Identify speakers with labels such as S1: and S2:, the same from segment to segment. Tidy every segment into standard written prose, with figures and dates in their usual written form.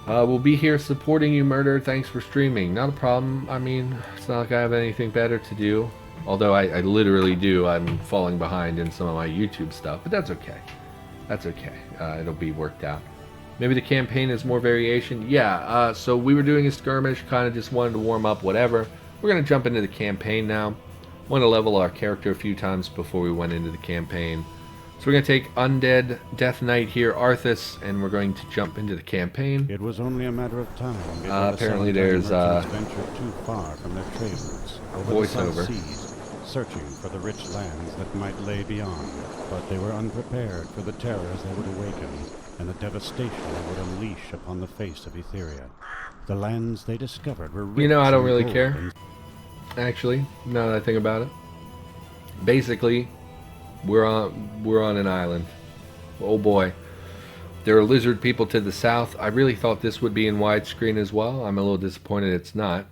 S1: We'll be here supporting you, Murder. Thanks for streaming. Not a problem. I mean, it's not like I have anything better to do. Although I literally do. I'm falling behind in some of my YouTube stuff. But that's okay. That's okay. It'll be worked out. Maybe the campaign is more variation. Yeah, so we were doing a skirmish. Kind of just wanted to warm up, whatever. We're going to jump into the campaign now. Want to level our character a few times before we went into the campaign. So we're going to take Undead Deathknight here, Arthas, and we're going to jump into the campaign.
S2: It was only a matter of time
S1: apparently there's
S2: ventured too far from their trade routes over the South
S1: voiceover.
S2: Seas, searching for the rich lands that might lay beyond. But they were unprepared for the terrors they would awaken and the devastation they would unleash upon the face of Etheria. The lands they discovered were rich.
S1: You know, I don't
S2: in
S1: really
S2: gold
S1: care.
S2: and
S1: Actually, now that I think about it, basically, we're on an island. Oh boy, there are lizard people to the south. I really thought this would be in widescreen as well. I'm a little disappointed it's not.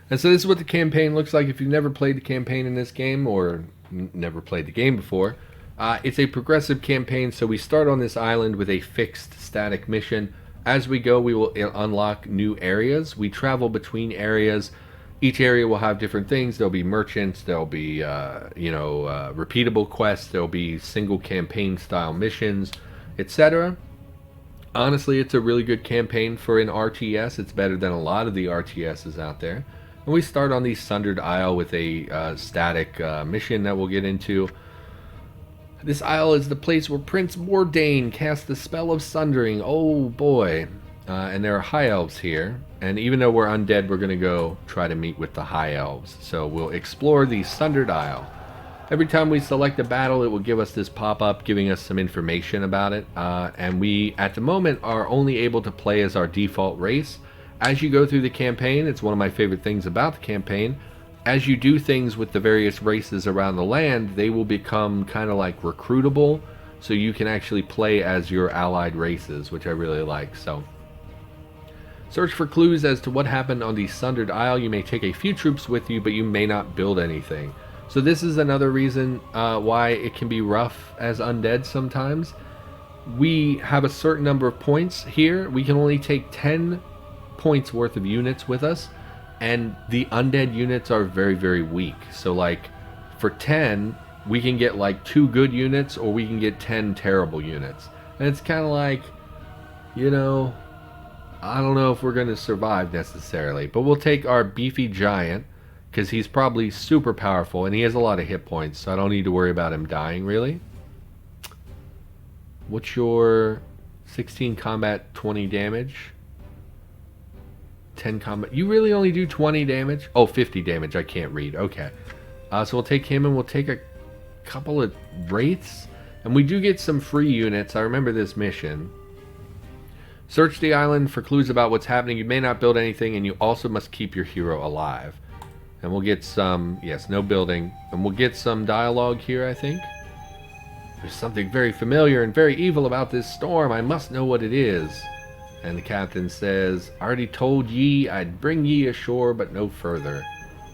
S1: And so this is what the campaign looks like. If you've never played the campaign in this game or never played the game before, it's a progressive campaign. So we start on this island with a fixed static mission. As we go, we will unlock new areas. We travel between areas. Each area will have different things. There'll be merchants. There'll be, repeatable quests. There'll be single campaign style missions, etc. Honestly, it's a really good campaign for an RTS. It's better than a lot of the RTSs out there. And we start on the Sundered Isle with a static mission that we'll get into. This isle is the place where Prince Mordain cast the spell of sundering. Oh boy. And there are high elves here, and even though we're undead, we're going to go try to meet with the high elves. So we'll explore the Sundered Isle. Every time we select a battle, it will give us this pop-up giving us some information about it, and we, at the moment, are only able to play as our default race. As you go through the campaign, it's one of my favorite things about the campaign, as you do things with the various races around the land, they will become kind of like recruitable, so you can actually play as your allied races, which I really like. So search for clues as to what happened on the Sundered Isle. You may take a few troops with you, but you may not build anything. So this is another reason why it can be rough as undead sometimes. We have a certain number of points here. We can only take 10 points worth of units with us, and the undead units are very, very weak. So like for 10, we can get like 2 good units, or we can get 10 terrible units. And it's kind of like, you know, I don't know if we're going to survive necessarily, but we'll take our beefy giant because he's probably super powerful and he has a lot of hit points, so I don't need to worry about him dying really. What's your 16 combat, 20 damage? 10 combat. You really only do 20 damage? Oh, 50 damage. I can't read. Okay. So we'll take him and we'll take a couple of wraiths. And we do get some free units. I remember this mission. Search the island for clues about what's happening. You may not build anything, and you also must keep your hero alive. And we'll get some, yes, no building. And we'll get some dialogue here, I think. There's something very familiar and very evil about this storm. I must know what it is. And the captain says, I already told ye I'd bring ye ashore, but no further.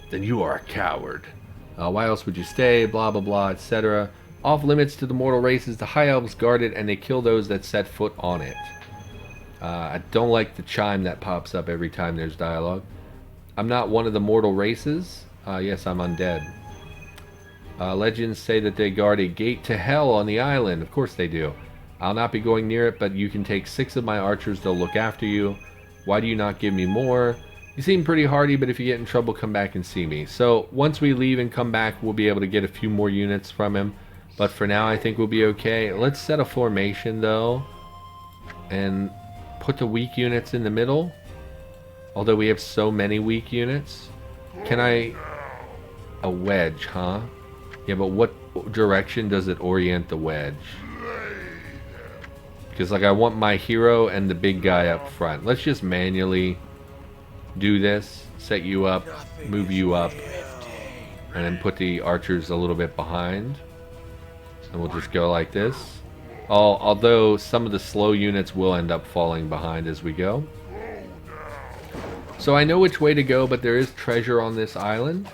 S1: Then you are a coward. Why else would you stay? Blah, blah, blah, etc. Off limits to the mortal races, the high elves guard it, and they kill those that set foot on it. I don't like the chime that pops up every time there's dialogue. I'm not one of the mortal races. Yes, I'm undead. Legends say that they guard a gate to hell on the island. Of course they do. I'll not be going near it, but you can take 6 of my archers. They'll look after you. Why do you not give me more? You seem pretty hardy, but if you get in trouble, come back and see me. So once we leave and come back, we'll be able to get a few more units from him. But for now, I think we'll be okay. Let's set a formation, though, and put the weak units in the middle. Although we have so many weak units. Can I... A wedge, huh? Yeah, but what direction does it orient the wedge? Because, like, I want my hero and the big guy up front. Let's just manually do this. Set you up, move you up, and then put the archers a little bit behind. And we'll just go like this. Although some of the slow units will end up falling behind as we go. So I know which way to go, but there is treasure on this island.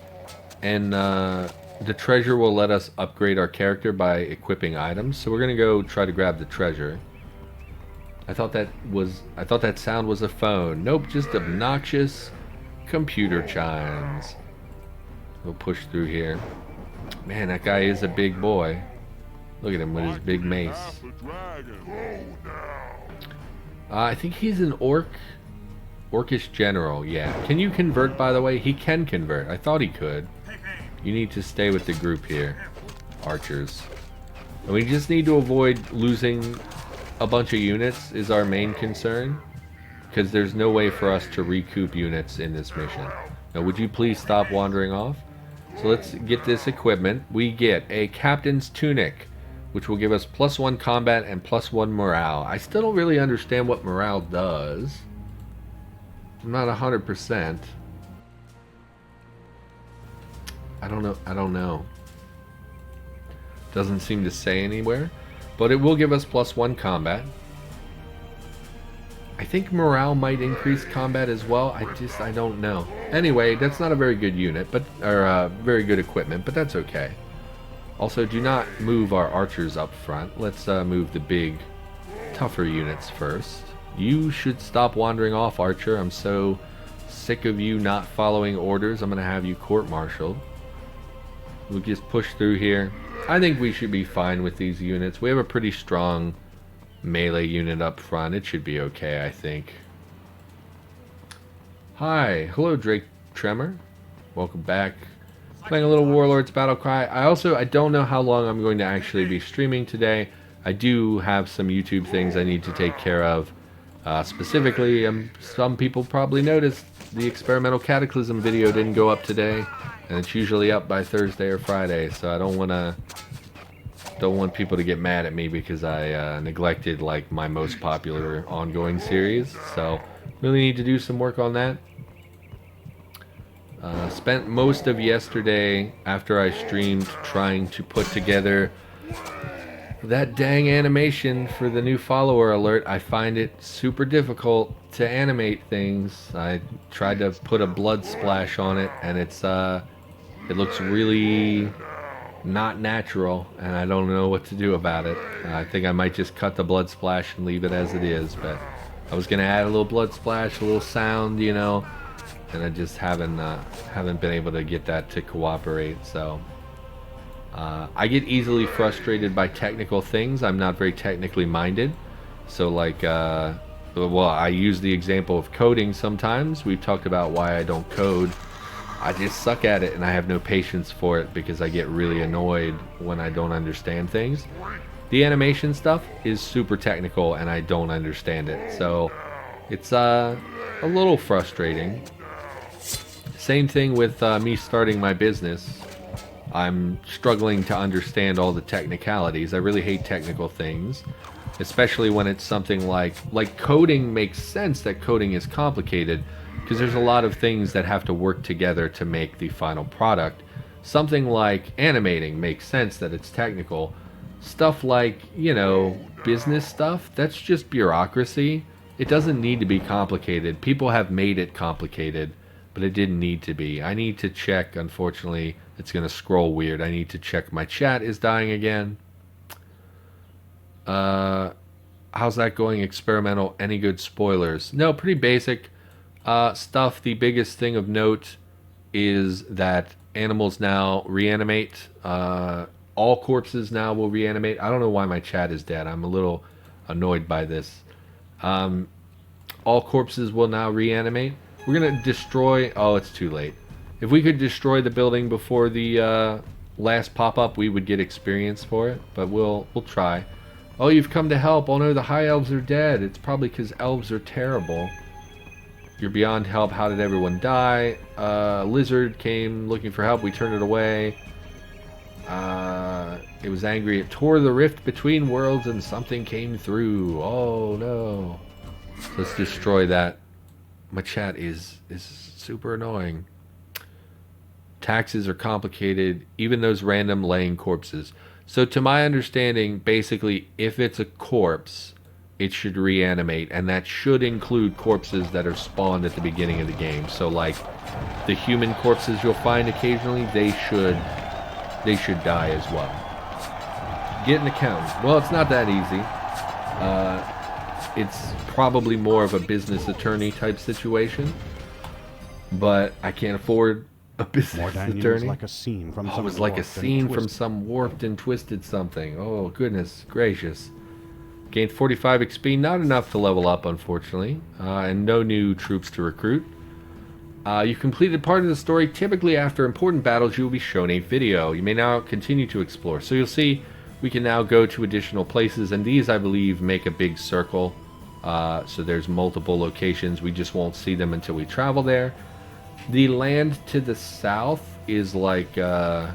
S1: And the treasure will let us upgrade our character by equipping items. So we're going to go try to grab the treasure. I thought that sound was a phone. Nope, just obnoxious computer chimes. We'll push through here. Man, that guy is a big boy. Look at him with his big mace. I think he's an orcish general, yeah. Can you convert, by the way? He can convert. I thought he could. You need to stay with the group here. Archers. And we just need to avoid losing a bunch of units is our main concern. Because there's no way for us to recoup units in this mission. Now, would you please stop wandering off? So let's get this equipment. We get a captain's tunic, which will give us +1 combat and +1 morale. I still don't really understand what morale does. I'm not 100%. I don't know. Doesn't seem to say anywhere. But it will give us +1 combat. I think morale might increase combat as well. I don't know. Anyway, that's not a very good unit, or very good equipment, but that's okay. Also, do not move our archers up front. Let's move the big, tougher units first. You should stop wandering off, Archer. I'm so sick of you not following orders. I'm going to have you court-martialed. We'll just push through here. I think we should be fine with these units. We have a pretty strong melee unit up front. It should be okay, I think. Hi. Hello, Drake Tremor. Welcome back. Playing a little Warlords Battlecry. I don't know how long I'm going to actually be streaming today. I do have some YouTube things I need to take care of. Specifically, some people probably noticed the Experimental Cataclysm video didn't go up today, and it's usually up by Thursday or Friday, so I don't want people to get mad at me because I neglected like my most popular ongoing series. So really need to do some work on that. Spent most of yesterday after I streamed trying to put together that dang animation for the new follower alert. I find it super difficult to animate things. I tried to put a blood splash on it, and it looks really not natural, and I don't know what to do about it. I think I might just cut the blood splash and leave it as it is, but I was gonna add a little blood splash, a little sound, you know, and I just haven't been able to get that to cooperate. So I get easily frustrated by technical things. I'm not very technically minded, so like well, I use the example of coding sometimes. We've talked about why I don't code. I just suck at it, and I have no patience for it because I get really annoyed when I don't understand things. The animation stuff is super technical, and I don't understand it, so it's a little frustrating. Same thing with me starting my business. I'm struggling to understand all the technicalities. I really hate technical things, especially when it's something like coding. Makes sense that coding is complicated, because there's a lot of things that have to work together to make the final product. Something like animating makes sense that it's technical. Stuff like, you know, business stuff, that's just bureaucracy. It doesn't need to be complicated. People have made it complicated, but it didn't need to be. I need to check, unfortunately, it's going to scroll weird. I need to check my chat is dying again. How's that going, Experimental? Any good spoilers? No, pretty basic. Stuff. The biggest thing of note is that animals now reanimate. All corpses now will reanimate. I don't know why my chat is dead. I'm a little annoyed by this. All corpses will now reanimate. We're gonna destroy. Oh, it's too late. If we could destroy the building before the last pop-up, we would get experience for it. But we'll try. Oh, you've come to help. Oh no, the high elves are dead. It's probably because elves are terrible. You're beyond help. How did everyone die? Lizard came looking for help. We turned it away. It was angry. It tore the rift between worlds and something came through. Oh no. Let's destroy that. My chat is super annoying. Taxes are complicated. Even those random laying corpses. So to my understanding, basically, if it's a corpse, it should reanimate, and that should include corpses that are spawned at the beginning of the game. So like the human corpses you'll find occasionally, they should die as well. Get an accountant. Well, it's not that easy. it's probably more of a business attorney type situation. But I can't afford a business attorney.
S2: Like a scene from
S1: it was like a scene from some warped and twisted something. Oh, goodness gracious. Gained 45 XP, not enough to level up, unfortunately. And no new troops to recruit. You completed part of the story. Typically, after important battles, you will be shown a video. You may now continue to explore. So you'll see we can now go to additional places. And these, I believe, make a big circle. So there's multiple locations. We just won't see them until we travel there. The land to the south is like the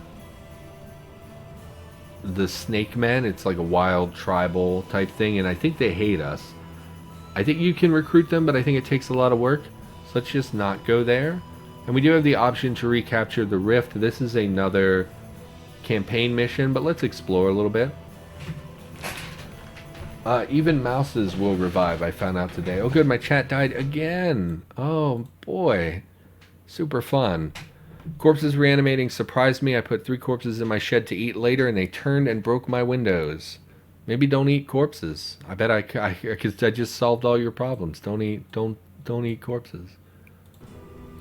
S1: Snake Men. It's like a wild tribal type thing, and I think they hate us. I think you can recruit them, but I think it takes a lot of work. So let's just not go there. And we do have the option to recapture the Rift. This is another campaign mission, but let's explore a little bit. Even mouses will revive, I found out today. Oh good, my chat died again. Oh boy. Super fun. Corpses reanimating surprised me. I put 3 corpses in my shed to eat later, and they turned and broke my windows. Maybe don't eat corpses. I bet I just solved all your problems. Don't eat corpses.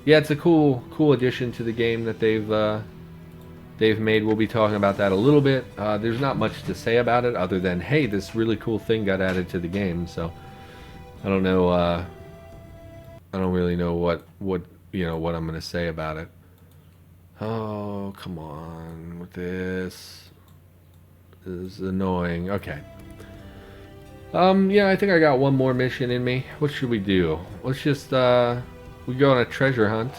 S1: Yeah, it's a cool addition to the game that they've made. We'll be talking about that a little bit. There's not much to say about it other than, hey, this really cool thing got added to the game. So I don't know. I don't really know what I'm going to say about it. Oh, come on with this. This is annoying. Okay. Yeah, I think I got one more mission in me. What should we do? Let's just, we go on a treasure hunt.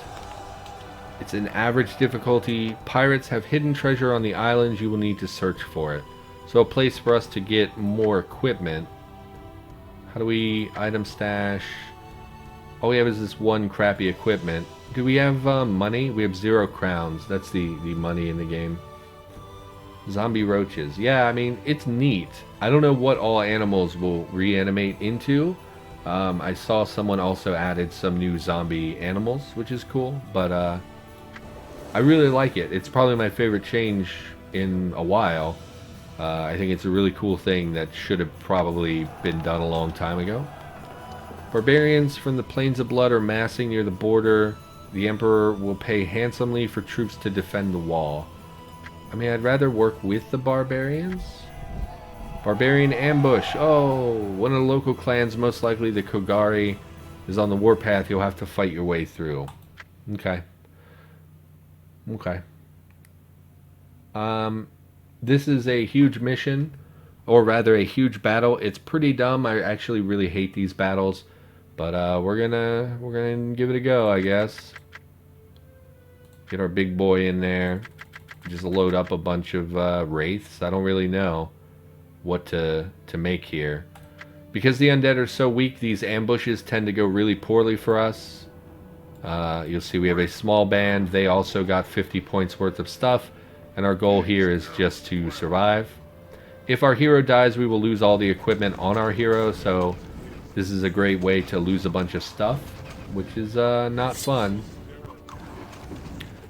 S1: It's an average difficulty. Pirates have hidden treasure on the islands. You will need to search for it. So a place for us to get more equipment. How do we item stash? All we have is this one crappy equipment. Do we have money? We have 0 crowns. That's the money in the game. Zombie roaches. Yeah, I mean, it's neat. I don't know what all animals will reanimate into. I saw someone also added some new zombie animals, which is cool. But I really like it. It's probably my favorite change in a while. I think it's a really cool thing that should have probably been done a long time ago. Barbarians from the Plains of Blood are massing near the border. The Emperor will pay handsomely for troops to defend the wall. I mean, I'd rather work with the barbarians. Barbarian ambush. Oh, one of the local clans, most likely the Kogari, is on the warpath. You'll have to fight your way through. Okay. Okay. This is a huge mission, or rather a huge battle. It's pretty dumb. I actually really hate these battles. But we're gonna give it a go, I guess. Get our big boy in there. Just load up a bunch of wraiths. I don't really know what to make here. Because the undead are so weak, these ambushes tend to go really poorly for us. You'll see we have a small band. They also got 50 points worth of stuff. And our goal here is just to survive. If our hero dies, we will lose all the equipment on our hero. So this is a great way to lose a bunch of stuff, which is not fun.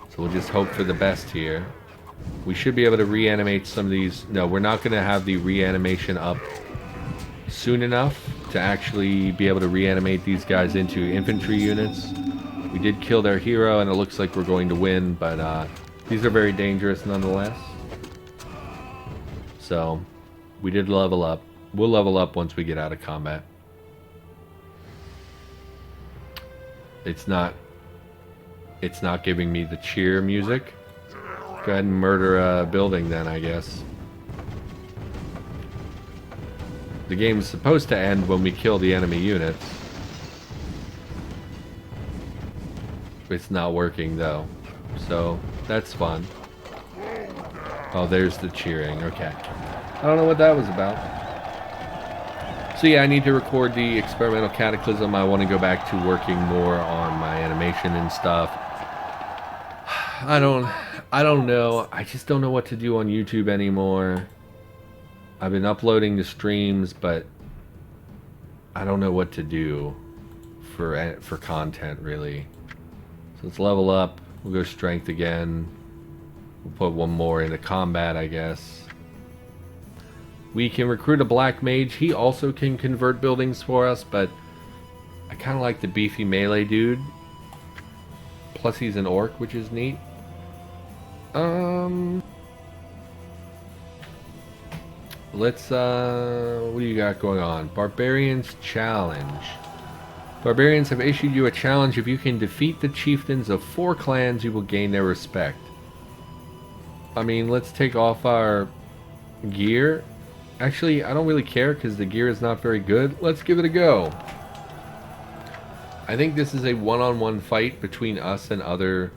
S1: So we'll just hope for the best here. We should be able to reanimate some of these. No, we're not going to have the reanimation up soon enough to actually be able to reanimate these guys into infantry units. We did kill their hero, and it looks like we're going to win, but these are very dangerous nonetheless. So we did level up. We'll level up once we get out of combat. It's not giving me the cheer music. Go ahead and murder a building then, I guess. The game is supposed to end when we kill the enemy units. It's not working though. So that's fun. Oh, there's the cheering. Okay. I don't know what that was about. So yeah, I need to record the experimental cataclysm. I want to go back to working more on my animation and stuff. I don't know. I just don't know what to do on YouTube anymore. I've been uploading the streams, but I don't know what to do for content really. So let's level up. We'll go strength again. We'll put one more into combat, I guess. We can recruit a black mage. He also can convert buildings for us, but I kind of like the beefy melee dude. Plus he's an orc, which is neat. Let's, what do you got going on? Barbarians challenge. Barbarians have issued you a challenge. If you can defeat the chieftains of 4 clans, you will gain their respect. I mean, let's take off our gear. Actually, I don't really care because the gear is not very good. Let's give it a go. I think this is a one-on-one fight between us and other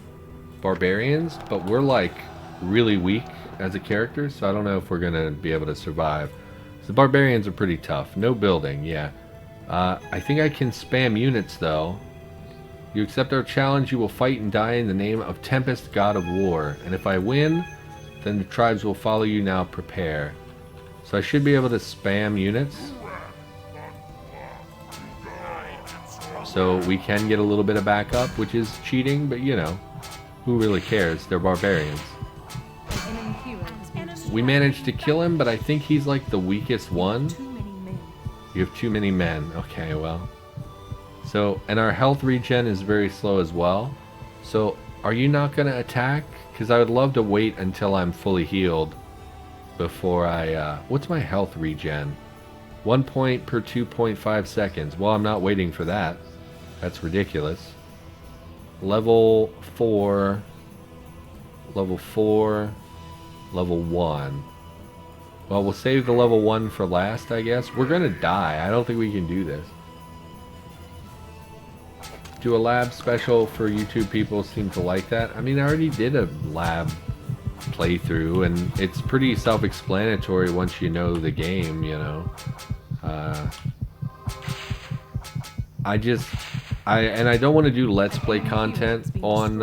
S1: barbarians, but we're like really weak as a character, so I don't know if we're gonna be able to survive. So the barbarians are pretty tough. No building, yeah. I think I can spam units though. You accept our challenge, you will fight and die in the name of Tempest, God of War. And if I win, then the tribes will follow you. Now prepare. So I should be able to spam units. So we can get a little bit of backup, which is cheating, but you know, who really cares? They're barbarians. We managed to kill him, but I think he's like the weakest one. You have too many men. Okay, well. So, and our health regen is very slow as well. So, are you not going to attack? Because I would love to wait until I'm fully healed before I... what's my health regen? 1 point per 2.5 seconds. Well, I'm not waiting for that. That's ridiculous. Level 4. Level 4. Level 1. Well, we'll save the level 1 for last, I guess. We're gonna die. I don't think we can do this. Do a lab special for YouTube. People seem to like that. I mean, I already did a lab playthrough, and it's pretty self-explanatory once you know the game, you know. I don't want to do Let's Play content on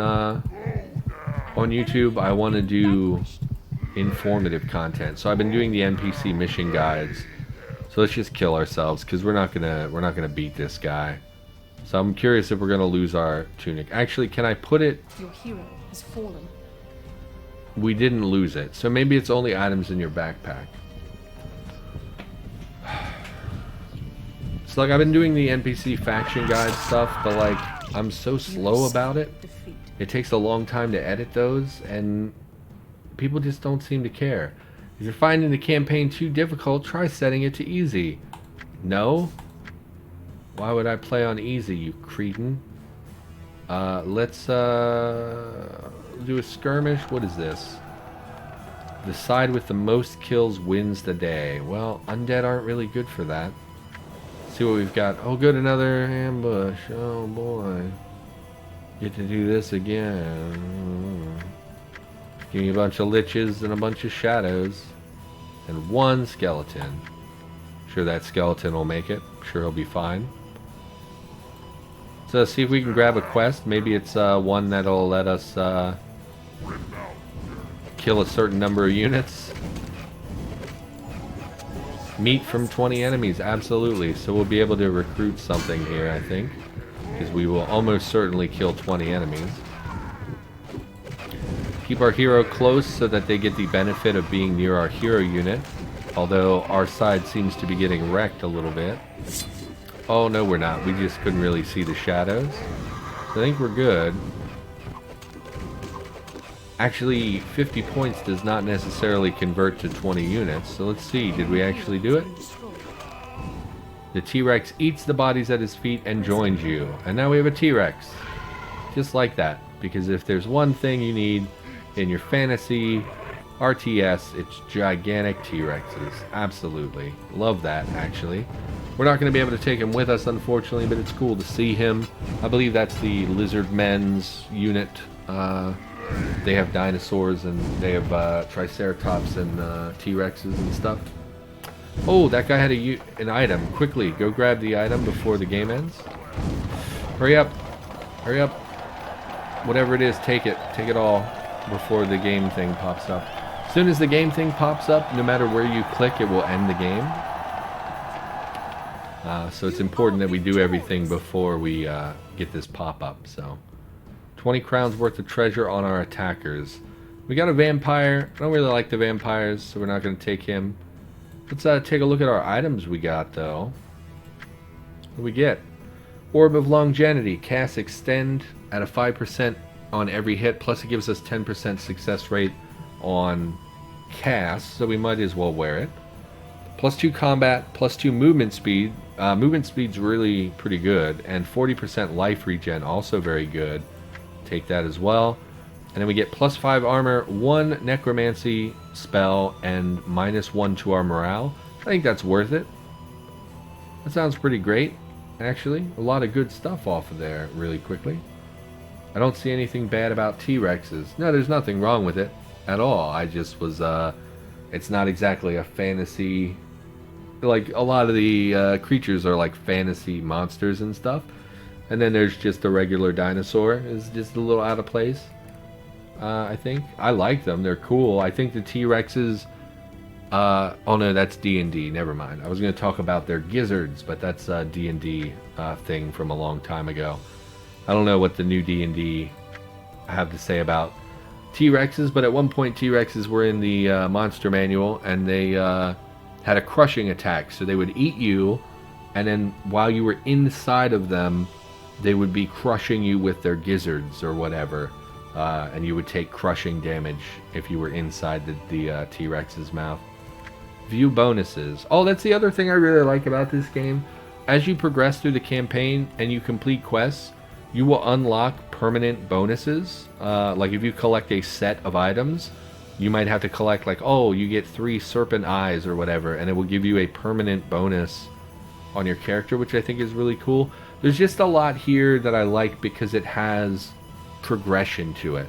S1: YouTube. I want to do informative content. So I've been doing the NPC mission guides. So let's just kill ourselves because we're not gonna beat this guy. So I'm curious if we're gonna lose our tunic. Actually, can I put it?
S3: Your hero has fallen.
S1: We didn't lose it, so maybe it's only items in your backpack. So like I've been doing the NPC faction guide stuff, but like I'm so slow about it. It takes a long time to edit those, and people just don't seem to care. If you're finding the campaign too difficult, try setting it to easy. No? Why would I play on easy, you cretin? Let's do a skirmish. What is this? The side with the most kills wins the day. Well, undead aren't really good for that. Let's see what we've got. Oh good, another ambush. Oh boy. Get to do this again. Give me a bunch of liches and a bunch of shadows. And 1 skeleton. Sure that skeleton will make it. Sure he'll be fine. So let's see if we can grab a quest. Maybe it's one that'll let us kill a certain number of units. Meat from 20 enemies, absolutely. So we'll be able to recruit something here, I think. Because we will almost certainly kill 20 enemies. Keep our hero close so that they get the benefit of being near our hero unit. Although our side seems to be getting wrecked a little bit. Oh no, we're not. We just couldn't really see the shadows. So I think we're good. Actually, 50 points does not necessarily convert to 20 units. So let's see, did we actually do it? The T-Rex eats the bodies at his feet and joins you. And now we have a T-Rex. Just like that. Because if there's one thing you need in your fantasy RTS, it's gigantic T-Rexes. Absolutely. Love that, actually. We're not going to be able to take him with us, unfortunately, but it's cool to see him. I believe that's the Lizard Men's unit. They have dinosaurs, and they have Triceratops and T-Rexes and stuff. Oh, that guy had an item. Quickly, go grab the item before the game ends. Hurry up. Hurry up. Whatever it is, take it. Take it all before the game thing pops up. As soon as the game thing pops up, no matter where you click, it will end the game. So it's important that we do everything before we get this pop-up. So 20 crowns worth of treasure on our attackers. We got a vampire. I don't really like the vampires, so we're not going to take him. Let's take a look at our items we got, though. What do we get? Orb of Longevity. Cast extend at a 5% on every hit, plus it gives us 10% success rate on cast, so we might as well wear it. Plus 2 combat, plus 2 movement speed. Movement speed's really pretty good, and 40% life regen, also very good. Take that as well. And then we get plus 5 armor, 1 necromancy spell, and -1 to our morale. I think that's worth it. That sounds pretty great, actually. A lot of good stuff off of there really quickly. I don't see anything bad about T-Rexes. No, there's nothing wrong with it at all. I just was, it's not exactly a fantasy. Like, a lot of the creatures are like fantasy monsters and stuff. And then there's just the regular dinosaur is just a little out of place. I think. I like them. They're cool. I think the T-Rexes... oh no, that's D&D. Never mind. I was going to talk about their gizzards, but that's a D&D thing from a long time ago. I don't know what the new D&D have to say about T-Rexes, but at one point T-Rexes were in the monster manual, and they had a crushing attack. So they would eat you, and then while you were inside of them, they would be crushing you with their gizzards or whatever. And you would take crushing damage if you were inside the T-Rex's mouth. View bonuses. Oh, that's the other thing I really like about this game. As you progress through the campaign and you complete quests, you will unlock permanent bonuses. Like if you collect a set of items, you might have to collect like, oh, you get 3 serpent eyes or whatever, and it will give you a permanent bonus on your character, which I think is really cool. There's just a lot here that I like because it has progression to it,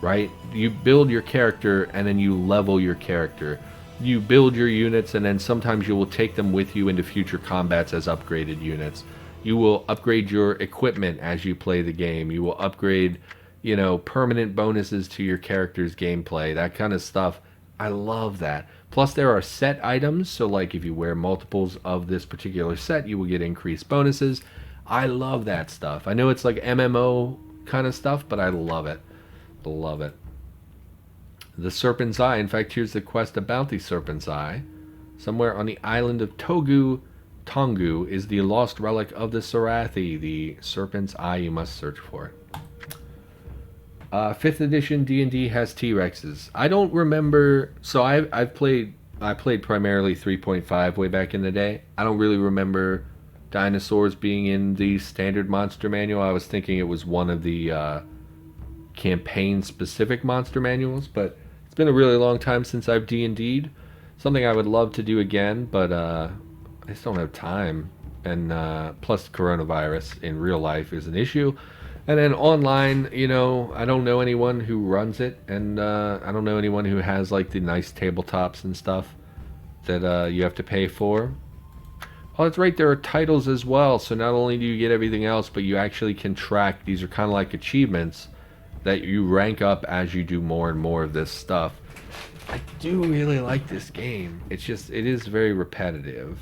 S1: right? You build your character and then you level your character. You build your units and then sometimes you will take them with you into future combats as upgraded units. You will upgrade your equipment as you play the game. You will upgrade, you know, permanent bonuses to your character's gameplay, that kind of stuff. I love that. Plus there are set items, so like if you wear multiples of this particular set, you will get increased bonuses. I love that stuff. I know it's like MMO kind of stuff, but I love it. Love it. The Serpent's Eye. In fact, here's the quest about the Serpent's Eye. Somewhere on the island of Tongu is the lost relic of the Sarathi. The Serpent's Eye, you must search for it. 5th edition D&D has T-Rexes. I don't remember. So I played primarily 3.5 way back in the day. I don't really remember dinosaurs being in the standard monster manual. I was thinking it was one of the campaign-specific monster manuals, but it's been a really long time since I've D&D'd. Something I would love to do again, but I just don't have time. And plus coronavirus in real life is an issue. And then online, you know, I don't know anyone who runs it, and I don't know anyone who has like the nice tabletops and stuff that you have to pay for. Oh, that's right, there are titles as well, so not only do you get everything else, but you actually can track. These are kind of like achievements that you rank up as you do more and more of this stuff. I do really like this game. It's just, it is very repetitive.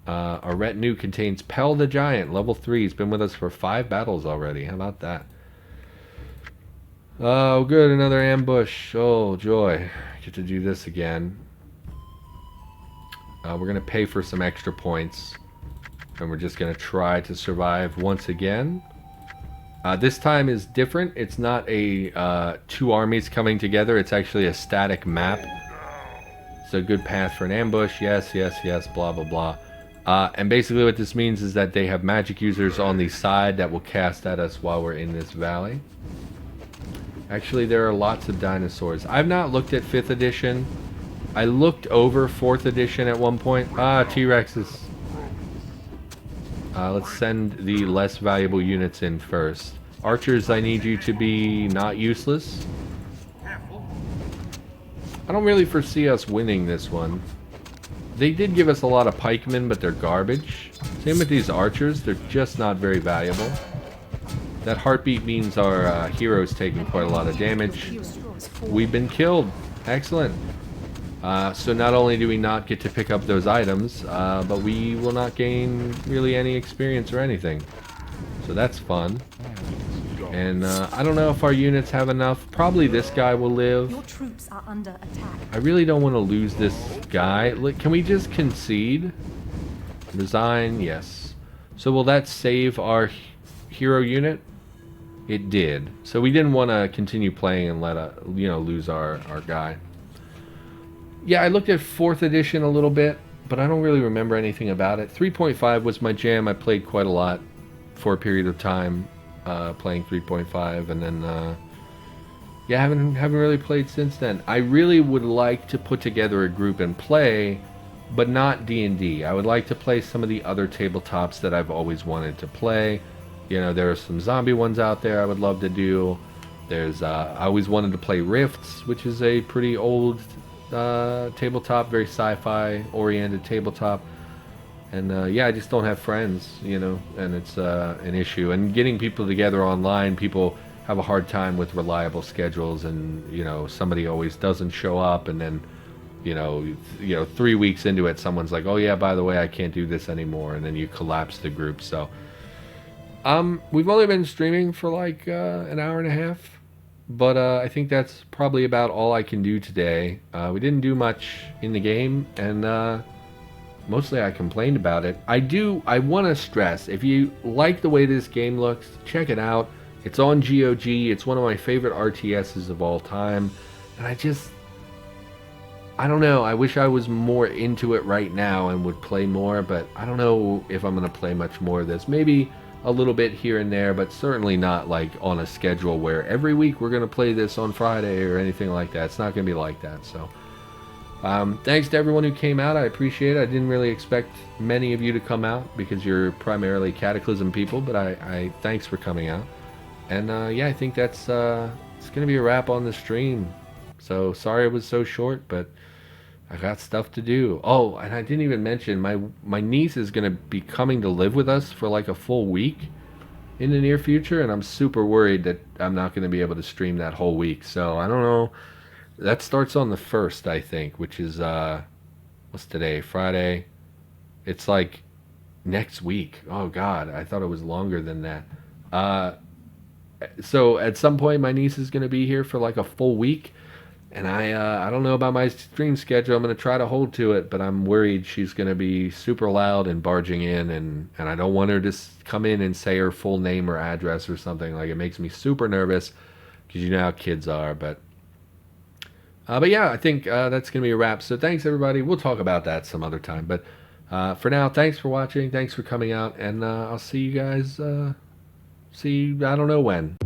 S1: Our retinue contains Pell the Giant, level 3. He's been with us for 5 battles already. How about that? Oh, good, another ambush. Oh, joy. Get to do this again. We're going to pay for some extra points. And we're just going to try to survive once again. This time is different. It's not a 2 armies coming together. It's actually a static map. It's a good path for an ambush. Yes, yes, yes, blah, blah, blah. And basically what this means is that they have magic users on the side that will cast at us while we're in this valley. Actually, there are lots of dinosaurs. I've not looked at 5th edition. I looked over 4th edition at one point. T-Rexes. Let's send the less valuable units in first. Archers, I need you to be not useless. I don't really foresee us winning this one. They did give us a lot of pikemen, but they're garbage. Same with these archers, they're just not very valuable. That heartbeat means our hero's taking quite a lot of damage. We've been killed. Excellent. So not only do we not get to pick up those items, but we will not gain really any experience or anything. So that's fun. And I don't know if our units have enough. Probably this guy will live.
S3: Your troops are under attack.
S1: I really don't want to lose this guy. Look, can we just concede? Resign, yes. So will that save our hero unit? It did. So we didn't want to continue playing and let lose our guy. Yeah, I looked at 4th edition a little bit, but I don't really remember anything about it. 3.5 was my jam. I played quite a lot for a period of time playing 3.5, and then yeah, haven't really played since then. I really would like to put together a group and play, but not D&D. I would like to play some of the other tabletops that I've always wanted to play. You know, there are some zombie ones out there I would love to do. There's I always wanted to play Rifts, which is a pretty old tabletop, very sci-fi oriented tabletop. And yeah, I just don't have friends, you know, and it's an issue. And getting people together online, people have a hard time with reliable schedules, and you know, somebody always doesn't show up, and then you know 3 weeks into it, someone's like, oh yeah, by the way, I can't do this anymore, and then you collapse the group. So we've only been streaming for like an hour and a half, but I think that's probably about all I can do today. We didn't do much in the game, and mostly I complained about it. I want to stress, if you like the way this game looks, check it out. It's on GOG. It's one of my favorite RTSs of all time. And I don't know. I wish I was more into it right now and would play more, but I don't know if I'm going to play much more of this. Maybe a little bit here and there, but certainly not like on a schedule where every week we're going to play this on Friday or anything like that. It's not going to be like that. So thanks to everyone who came out. I appreciate it. I didn't really expect many of you to come out because you're primarily Cataclysm people, but I thanks for coming out. And yeah, I think that's it's gonna be a wrap on the stream. So sorry it was so short, but I got stuff to do. Oh, and I didn't even mention my niece is gonna be coming to live with us for like a full week in the near future, and I'm super worried that I'm not gonna be able to stream that whole week. So I don't know. That starts on the 1st, I think, which is what's today? Friday. It's like next week. Oh God, I thought it was longer than that. So at some point my niece is going to be here for like a full week, and I don't know about my stream schedule. I'm going to try to hold to it, but I'm worried she's going to be super loud and barging in, and I don't want her to come in and say her full name or address or something. Like, it makes me super nervous because you know how kids are. But yeah, I think that's going to be a wrap. So thanks everybody. We'll talk about that some other time, but for now, thanks for watching, thanks for coming out, and I'll see you guys I don't know when.